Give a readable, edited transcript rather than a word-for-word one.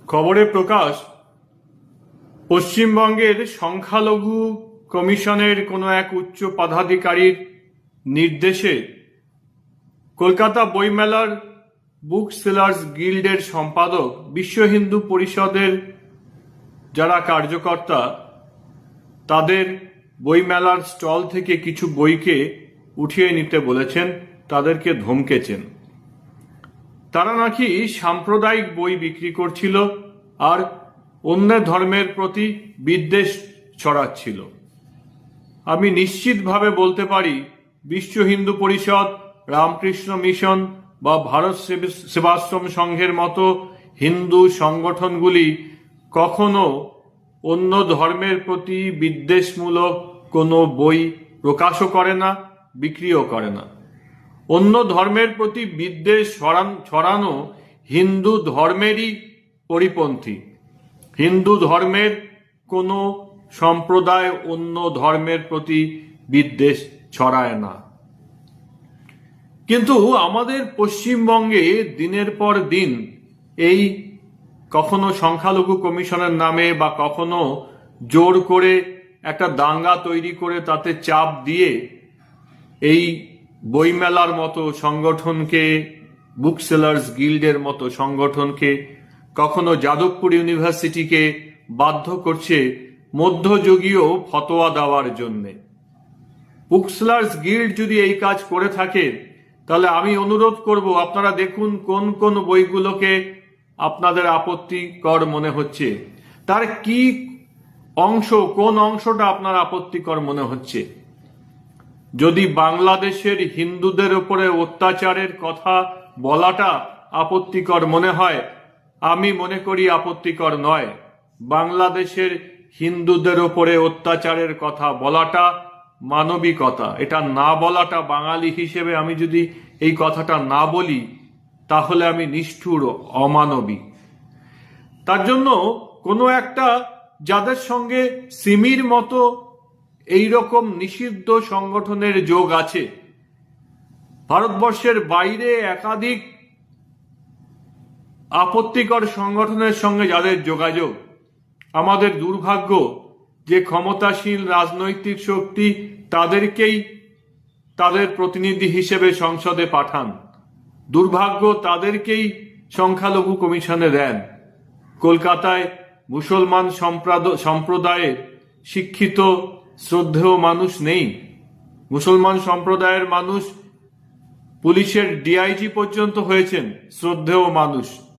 খবরে প্রকাশ, পশ্চিমবঙ্গের সংখ্যালঘু কমিশনের কোনো এক উচ্চ পদাধিকারীর নির্দেশে কলকাতা বইমেলার বুক সেলার্স গিল্ডের সম্পাদক, বিশ্ব হিন্দু পরিষদের যারা কার্যকর্তা, তাদের বইমেলার স্টল থেকে কিছু বইকে উঠিয়ে নিতে বলেছেন, তাদেরকে ধমকেছেন। তারা নাকি সাম্প্রদায়িক বই বিক্রি করছিল আর অন্য ধর্মের প্রতি বিদ্বেষ ছড়াচ্ছিল। আমি নিশ্চিতভাবে বলতে পারি, বিশ্ব হিন্দু পরিষদ, রামকৃষ্ণ মিশন বা ভারত সেবাশ্রম সংঘের মতো হিন্দু সংগঠনগুলি কখনো অন্য ধর্মের প্রতি বিদ্বেষমূলক কোনো বই প্রকাশও করে না, বিক্রিও করে না। অন্য ধর্মের প্রতি বিদ্বেষ ছড়ানো হিন্দু ধর্মেরই পরিপন্থী। হিন্দু ধর্মের কোনো সম্প্রদায় অন্য ধর্মের প্রতি বিদ্বেষ ছড়ায় না। কিন্তু আমাদের পশ্চিমবঙ্গে দিনের পর দিন এই কখনো সংখ্যালঘু কমিশনের নামে বা কখনো জোর করে একটা দাঙ্গা তৈরি করে তাতে চাপ দিয়ে এই বইমেলার মতো সংগঠনকে, বুক সেলার্স গিল্ডের মতো সংগঠনকে, কখনো যাদবপুর ইউনিভার্সিটিকে বাধ্য করছে মধ্যযুগীয় ফতোয়া দেওয়ার জন্যে। বুক সেলার্স গিল্ড যদি এই কাজ করে থাকে, তাহলে আমি অনুরোধ করব, আপনারা দেখুন কোন কোন বইগুলোকে আপনাদের আপত্তিকর মনে হচ্ছে, তার কি অংশ, কোন অংশটা আপনার আপত্তিকর মনে হচ্ছে। যদি বাংলাদেশের হিন্দুদের উপরে অত্যাচারের কথা বলাটা আপত্তিকর মনে হয়, আমি মনে করি আপত্তিকর নয়। বাংলাদেশের হিন্দুদের উপরে অত্যাচারের কথা বলাটা মানবিকতা। এটা না বলাটা, বাঙালি হিসেবে আমি যদি এই কথাটা না বলি, তাহলে আমি নিষ্ঠুর, অমানবিক। তার জন্য কোনো একটা, যাদের সঙ্গে সিমির মতো এইরকম নিষিদ্ধ সংগঠনের যোগ আছে, ভারতবর্ষের বাইরে একাধিক আপত্তিকর সংগঠনের সঙ্গে যাদের যোগাযোগ, আমাদের দুর্ভাগ্য যে ক্ষমতাশীল রাজনৈতিক শক্তি তাদেরকেই তাদের প্রতিনিধি হিসেবে সংসদে পাঠান। দুর্ভাগ্য তাদেরকেই সংখ্যালঘু কমিশনে দেন। কলকাতায় মুসলমান সম্প্রদায়ের শিক্ষিত শ্রদ্ধেয় মানুষ নেই। মুসলমান সম্প্রদায়ের মানুষ পুলিশের ডিআইজি পর্যন্ত হয়েছেন শ্রদ্ধেয় মানুষ।